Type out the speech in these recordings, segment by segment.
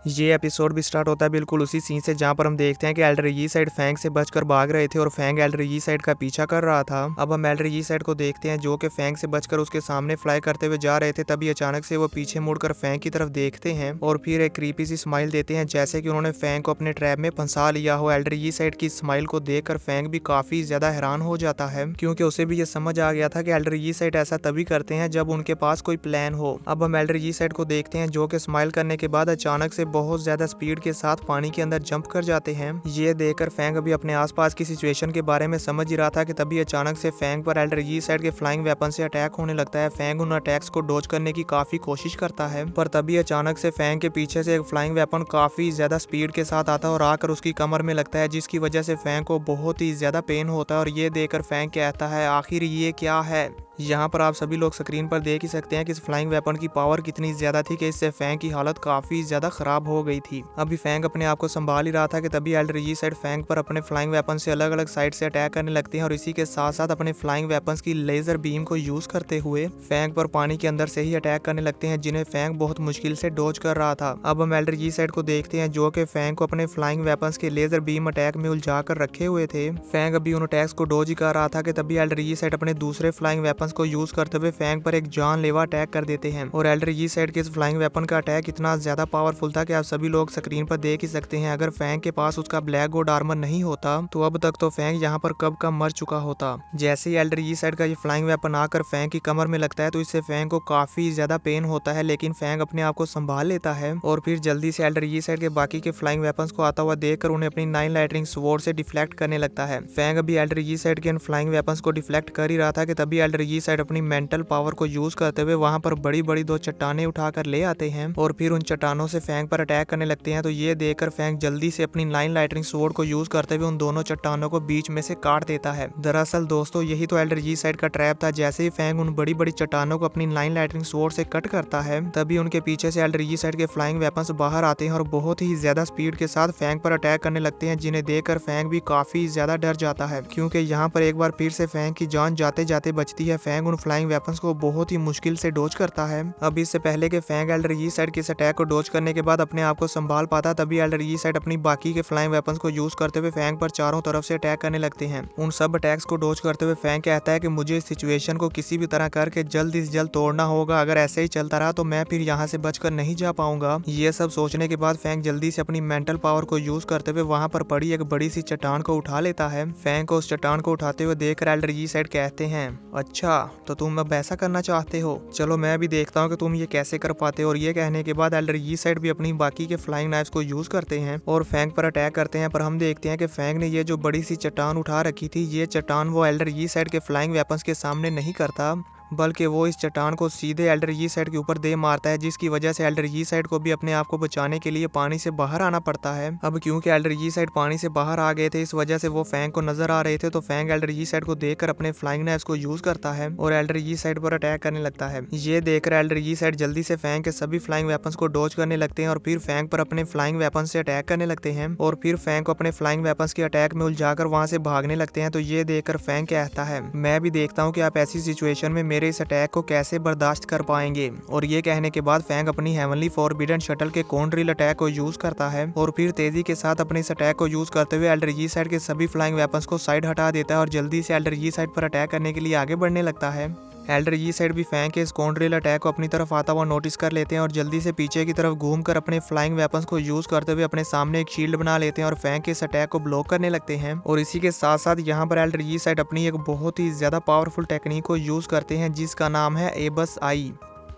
ये एपिसोड भी स्टार्ट होता है बिल्कुल उसी सीन से जहाँ पर हम देखते हैं कि एल्डर यी साइड फैंग से बचकर भाग रहे थे और फैंग एल्डर यी साइड का पीछा कर रहा था। अब हम एल्डर यी साइड को देखते हैं जो कि फैंग से बचकर उसके सामने फ्लाई करते हुए जा रहे थे। तभी अचानक से वो पीछे मुड़कर फैंग की तरफ देखते हैं और फिर एक क्रीपी सी स्माइल देते हैं, जैसे कि उन्होंने फैंग को अपने ट्रैप में फंसा लिया हो। एल्डर यी साइड की स्माइल को देखकर फैंग भी काफी ज्यादा हैरान हो जाता है, क्योंकि उसे भी ये समझ आ गया था कि एल्डर यी साइड ऐसा तभी करते हैं जब उनके पास कोई प्लान हो। अब हम एल्डर यी साइड को देखते हैं जो कि स्माइल करने के बाद अचानक से बहुत ज्यादा स्पीड के साथ पानी के अंदर जंप कर जाते हैं। ये देखकर फैंग अभी अपने आसपास की सिचुएशन के बारे में समझ ही रहा था कि तभी अचानक से फैंग पर एल्डर यी साइड के फ्लाइंग वेपन से अटैक होने लगता है। फैंग उन अटैक्स को डॉज करने की काफी कोशिश करता है, पर तभी अचानक से फैंग के पीछे से एक फ्लाइंग वेपन काफी ज्यादा स्पीड के साथ आता है और आकर उसकी कमर में लगता है, जिसकी वजह से फैंग को बहुत ही ज्यादा पेन होता है। और ये देखकर फैंग कहता है, आखिर ये क्या है। यहाँ पर आप सभी लोग स्क्रीन पर देख ही सकते हैं कि इस फ्लाइंग वेपन की पावर कितनी ज्यादा थी कि इससे फैंग की हालत काफी ज्यादा खराब हो गई थी। अभी फैंग अपने आप को संभाल ही रहा था कि तभी एल्डर यी साइड फैंग पर अपने फ्लाइंग वेपन से अलग अलग साइड से अटैक करने लगते हैं और इसी के साथ साथ अपने फ्लाइंग वेपन्स की लेजर बीम को यूज करते हुए फैंग पर पानी के अंदर से ही अटैक करने लगते हैं, जिन्हें फैंग बहुत मुश्किल से डॉज कर रहा था। अब हम एल्डर यी साइड को देखते हैं जो कि फैंग को अपने फ्लाइंग वेपन्स के लेजर बीम अटैक में उलझा कर रखे हुए थे। फैंग अभी उन अटैक्स को डॉज ही कर रहा था कि तभी एल्डर यी साइड अपने दूसरे फ्लाइंग वेपन्स को यूज करते हुए फैंग पर एक जानलेवा अटैक कर देते हैं। और एल्डर यी साइड के इस फ्लाइंग वेपन का अटैक इतना ज्यादा पावरफुल था कि आप सभी लोग स्क्रीन पर देख ही सकते हैं। अगर फैंग के पास उसका ब्लैक गोल्ड आर्मर नहीं होता तो अब तक तो फैंग यहाँ पर कब का मर चुका होता। जैसे ही एल्डर यी साइड का ये फ्लाइंग वेपन आकर फैंग की कमर में लगता है तो इससे फैंग को काफी ज्यादा पेन होता है, लेकिन फैंग अपने आप को संभाल लेता है और फिर जल्दी से एल्डर यी साइड के बाकी के फ्लाइंग वेपन्स को आता हुआ देखकर उन्हें अपनी 9 लाइटनिंग स्वॉर्ड से डिफ्लेक्ट करने लगता है। फैंग अभी एल्डर यी साइड के इन फ्लाइंग वेपन्स को डिफ्लेक्ट कर ही रहा था कि तभी एल्डर यी साइड अपनी मेंटल पावर को यूज करते हुए वहां पर बड़ी बड़ी 2 चट्टानें उठाकर ले आते हैं और फिर उन चट्टानों से फैंग पर अटैक करने लगते हैं। तो ये देखकर फैंग जल्दी से अपनी 9 लाइटनिंग स्वॉर्ड को यूज करते हुए उन दोनों चट्टानों को बीच में से काट देता है। दरअसल दोस्तों यही तो एल्डर यी साइड का ट्रैप था। जैसे ही फैंग उन बड़ी बड़ी चट्टानों को अपनी 9 लाइटनिंग स्वॉर्ड से कट करता है तभी उनके पीछे से एल्डर यी साइड के फ्लाइंग वेपन्स बाहर आते हैं और बहुत ही ज्यादा स्पीड के साथ फैंग पर अटैक करने लगते हैं, जिन्हें देखकर फैंग भी काफी ज्यादा डर जाता है, क्योंकि यहाँ पर एक बार फिर से फैंग की जान जाते जाते बचती है। फैंग उन फ्लाइंग वेपन्स को बहुत ही मुश्किल से डॉज करता है। अब इससे पहले कि फैंग एल्डर यी साइड के इस अटैक को डॉज करने के बाद अपने आप को संभाल पाता तभी एल्डर यी साइड अपनी बाकी के फ्लाइंग वेपन्स को यूज करते हुए फैंग पर चारों तरफ से अटैक करने लगते हैं। उन सब अटैक्स को डॉज करते हुए फैंग कहता है कि मुझे इस सिचुएशन को किसी भी तरह करके जल्द से जल्द तोड़ना होगा। अगर ऐसे ही चलता रहा तो मैं फिर यहाँ से बचकर नहीं जा पाऊंगा। ये सब सोचने के बाद फैंग जल्दी से अपनी मेंटल पावर को यूज करते हुए वहां पर पड़ी एक बड़ी सी चट्टान को उठा लेता है। फैंग को उस चट्टान को उठाते हुए देखकर एल्डर यी साइड कहते हैं, अच्छा तो तुम अब ऐसा करना चाहते हो, चलो मैं भी देखता हूँ कि तुम ये कैसे कर पाते हो। और ये कहने के बाद एल्डर यी साइड भी अपनी बाकी के फ्लाइंग नाइफ्स को यूज करते हैं और फैंग पर अटैक करते हैं। पर हम देखते हैं कि फैंग ने ये जो बड़ी सी चट्टान उठा रखी थी, ये चट्टान वो एल्डर यी साइड के फ्लाइंग वेपन्स के सामने नहीं करता, बल्कि वो इस चट्टान को सीधे एल्डर यी साइड के ऊपर दे मारता है, जिसकी वजह से एल्डर यी साइड को भी अपने आप को बचाने के लिए पानी से बाहर आना पड़ता है। अब क्योंकि एल्डर यी साइड पानी से बाहर आ गए थे, इस वजह से वो फैंग को नजर आ रहे थे, तो फैंग एल्डर यी साइड को देखकर अपने फ्लाइंग नाइफ्स को यूज करता है और एल्डर यी साइड पर अटैक करने लगता है। ये देखकर एल्डर यी साइड जल्दी से फैंग के सभी फ्लाइंग वेपन्स को डॉज करने लगते हैं और फिर फैंग पर अपने फ्लाइंग वेपन्स से अटैक करने लगते हैं और फिर फैंग को अपने फ्लाइंग वेपन्स के अटैक में उलझाकर वहां से भागने लगते हैं। तो ये देखकर फैंग कहता है, मैं भी देखता हूँ कि आप ऐसी सिचुएशन में मेरे इस अटैक को कैसे बर्दाश्त कर पाएंगे। और ये कहने के बाद फैंग अपनी हेवनली फॉरबिडन शटल के कॉन्ड्रिल अटैक को यूज करता है और फिर तेजी के साथ अपने इस अटैक को यूज करते हुए एल्डर यी साइड के सभी फ्लाइंग वेपन्स को साइड हटा देता है और जल्दी से एल्डर यी साइड पर अटैक करने के लिए आगे बढ़ने लगता है। एल्डर यी साइड भी फैंग के इस कॉन्ड्रिल अटैक को अपनी तरफ आता हुआ नोटिस कर लेते हैं और जल्दी से पीछे की तरफ घूमकर अपने फ्लाइंग वेपन्स को यूज करते हुए अपने सामने एक शील्ड बना लेते हैं और फैंग के इस अटैक को ब्लॉक करने लगते हैं। और इसी के साथ साथ यहाँ पर एल्डर यी साइड अपनी एक बहुत ही ज्यादा पावरफुल टेक्निक को यूज करते हैं, जिसका नाम है एबस आई।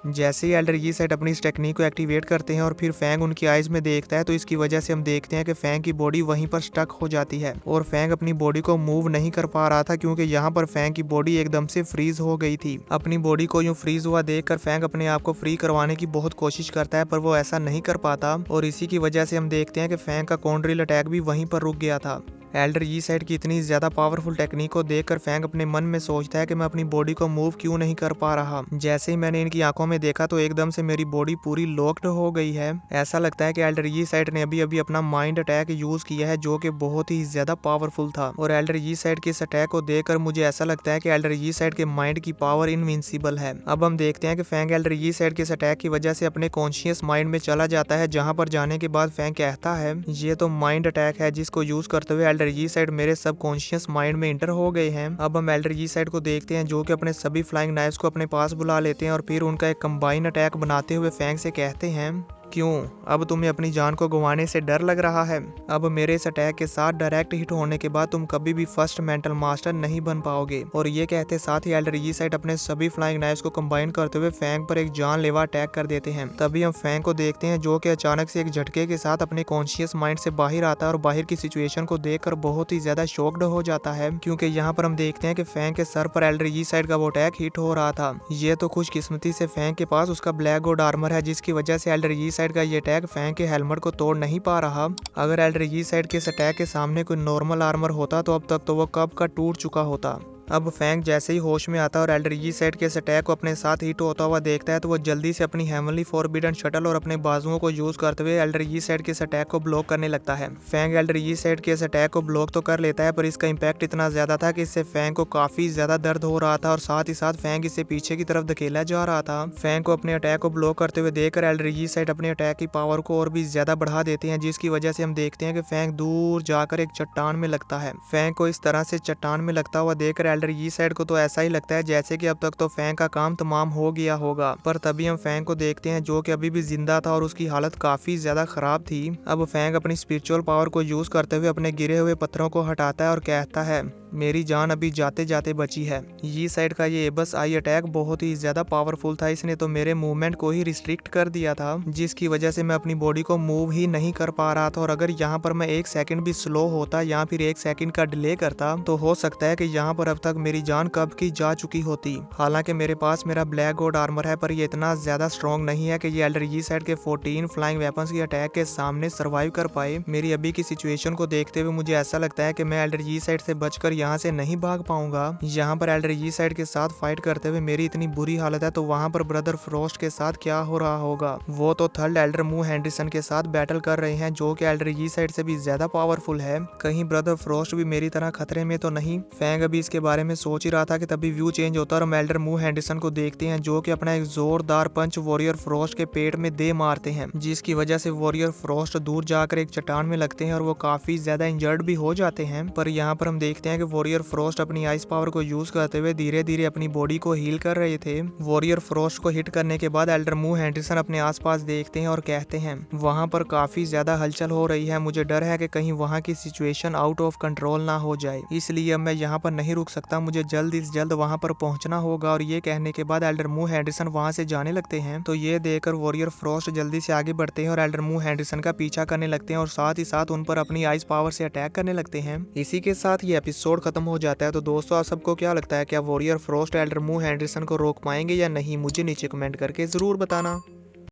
जैसे ही एल्डर यी साइड अपनी इस टेक्निक को एक्टिवेट करते हैं और फिर फैंग उनकी आइज में देखता है, तो इसकी वजह से हम देखते हैं कि फैंग की बॉडी वहीं पर स्टक हो जाती है और फैंग अपनी बॉडी को मूव नहीं कर पा रहा था, क्योंकि यहाँ पर फैंग की बॉडी एकदम से फ्रीज हो गई थी। अपनी बॉडी को यूं फ्रीज हुआ देखकर फैंग अपने आप को फ्री करवाने की बहुत कोशिश करता है, पर वो ऐसा नहीं कर पाता और इसी की वजह से हम देखते हैं कि फैंग का कॉन्ड्रिल अटैक भी वहीं पर रुक गया था। एल्डर यी साइड की इतनी ज्यादा पावरफुल टेक्निक को देखकर फैंग अपने मन में सोचता है कि मैं अपनी बॉडी को मूव क्यों नहीं कर पा रहा। जैसे ही मैंने इनकी आंखों में देखा तो एकदम से मेरी बॉडी पूरी लॉक्ड हो गई है। ऐसा लगता है कि एल्डर यी साइड ने अभी अभी अपना माइंड अटैक यूज किया है जो कि बहुत ही ज्यादा पावरफुल था। और एल्डर यी साइड के इस अटैक को देखकर मुझे ऐसा लगता है कि एल्डर यी साइड के माइंड की पावर इनविंसिबल है। अब हम देखते हैं कि फैंग एल्डर यी साइड के इस अटैक की वजह से अपने कॉन्शियस माइंड में चला जाता है, जहां पर जाने के बाद फैंग कहता है ये तो माइंड अटैक है जिसको यूज करते हुए एल्डर यी साइड मेरे सब कॉन्शियस माइंड में इंटर हो गए हैं। अब हम एल्डर यी साइड को देखते हैं जो कि अपने सभी फ्लाइंग नाइफ्स को अपने पास बुला लेते हैं और फिर उनका एक कंबाइन अटैक बनाते हुए फैंग से कहते हैं क्यों अब तुम्हें अपनी जान को गंवाने से डर लग रहा है। अब मेरे इस अटैक के साथ डायरेक्ट हिट होने के बाद तुम कभी भी फर्स्ट मेंटल मास्टर नहीं बन पाओगे। और ये कहते साथ ही एल्डर यी साइड अपने सभी फ्लाइंग नाइफ्स को कंबाइन करते हुए फैंग पर एक जानलेवा अटैक कर देते हैं। तभी हम फैंग को देखते हैं जो कि अचानक से एक झटके के साथ अपने कॉन्शियस माइंड से बाहर आता है और बाहर की सिचुएशन को देखकर बहुत ही ज्यादा शॉक्ड हो जाता है, क्योंकि यहाँ पर हम देखते हैं कि फैंग के सर पर एल्डर यी साइड का वो अटैक हिट हो रहा था। ये तो खुशकिस्मती से फैंग के पास उसका ब्लैक गोल्ड आर्मर है जिसकी वजह से एल्डर यी साइड का ये अटैक फैंग के हेलमेट को तोड़ नहीं पा रहा। अगर एल्डर यी साइड के इस अटैक के सामने कोई नॉर्मल आर्मर होता तो अब तक तो वो कब का टूट चुका होता। अब फैंग जैसे ही होश में आता है और एल्डर यी साइड के इस अटैक को अपने साथ हिट होता हुआ देखता है तो वो जल्दी से अपनी हेवनली फॉरबिडन शटल और अपने बाजुओं को यूज करते हुए एल्डर यी साइड के इस अटैक को ब्लॉक करने लगता है। फैंग एल्डर यी साइड के इस अटैक को ब्लॉक तो कर लेता है पर इसका इम्पैक्ट इतना ज्यादा था कि इससे फैंग को काफी ज्यादा दर्द हो रहा था और साथ ही साथ फैंग इसे पीछे की तरफ धकेला जा रहा था। फैंग को अपने अटैक को ब्लॉक करते हुए देखकर एल्डर यी साइड अपने अटैक की पावर को और भी ज्यादा बढ़ा देते हैं, जिसकी वजह से हम देखते हैं कि फैंग दूर जाकर एक चट्टान में लगता है। फैंग को इस तरह से चट्टान में लगता हुआ देखकर एल्डर यी साइड को तो ऐसा ही लगता है जैसे कि अब तक तो फैंग का काम तमाम हो गया होगा। पर तभी हम फैंग को देखते हैं जो कि अभी भी जिंदा था और उसकी हालत काफी ज्यादा खराब थी। अब फैंग अपनी स्पिरिचुअल पावर को यूज करते हुए अपने गिरे हुए पत्थरों को हटाता है और कहता है मेरी जान अभी जाते जाते बची है। यी साइड का ये एबस आई अटैक बहुत ही ज्यादा पावरफुल था, इसने तो मेरे मूवमेंट को ही रिस्ट्रिक्ट कर दिया था जिसकी वजह से मैं अपनी बॉडी को मूव ही नहीं कर पा रहा था। और अगर यहाँ पर मैं एक सेकंड भी स्लो होता या फिर एक सेकंड का डिले करता तो हो सकता है कि यहाँ पर अब तक मेरी जान कब की जा चुकी होती। हालांकि मेरे पास मेरा ब्लैक गोल्ड आर्मर है पर ये इतना ज्यादा स्ट्रॉन्ग नहीं है कि ये एल्डर यी साइड के 14 फ्लाइंग वेपन्स की अटैक के सामने सर्वाइव कर पाए। मेरी अभी की सिचुएशन को देखते हुए मुझे ऐसा लगता है कि मैं एल्डर यी साइड से बचकर यहाँ से नहीं भाग पाऊंगा। यहाँ पर एल्डर यी साइड के साथ फाइट करते हुए मेरी इतनी बुरी हालत है तो वहाँ पर ब्रदर फ्रोस्ट के साथ क्या हो रहा होगा। वो तो थर्ड एल्डर मू हेंडरसन के साथ बैटल कर रहे हैं जो कि एल्डर यी साइड से भी ज्यादा पावरफुल है। कहीं ब्रदर फ्रोस्ट भी मेरी तरह खतरे में तो नहीं। फैंग अभी इसके बारे में सोच ही रहा था कि तभी व्यू चेंज होता है और हम एल्डर मू हेंडरसन को देखते हैं जो कि अपना एक जोरदार पंच वॉरियर फ्रोस्ट के पेट में दे मारते हैं, जिसकी वजह से वॉरियर फ्रोस्ट दूर जाकर एक चट्टान में लगते हैं और वो काफी ज्यादा इंजर्ड भी हो जाते हैं। पर यहाँ पर हम देखते हैं कि वॉरियर फ्रोस्ट अपनी आइस पावर को यूज करते हुए धीरे धीरे अपनी बॉडी को हील कर रहे थे। वॉरियर फ्रोस्ट को हिट करने के बाद एल्डर मू हेंडरसन अपने आसपास देखते हैं और कहते हैं वहां पर काफी ज्यादा हलचल हो रही है, मुझे डर है कि कहीं वहां की सिचुएशन आउट ऑफ कंट्रोल ना हो जाए, इसलिए अब मैं यहाँ पर नहीं रुक सकता, मुझे जल्द से जल्द वहां पर पहुंचना होगा। और ये कहने के बाद एल्डर मू हेंडरसन वहां से जाने लगते हैं तो ये देखकर वॉरियर फ्रोस्ट जल्दी से आगे बढ़ते हैं और एल्डर मू हेंडरसन का पीछा करने लगते हैं और साथ ही साथ उन पर अपनी आइस पावर से अटैक करने लगते हैं। इसी के साथ ये एपिसोड खत्म हो जाता है। तो दोस्तों आप सबको क्या लगता है, क्या वॉरियर फ्रोस्ट एल्डर मू हेंडरसन को रोक पाएंगे या नहीं, मुझे नीचे कमेंट करके जरूर बताना।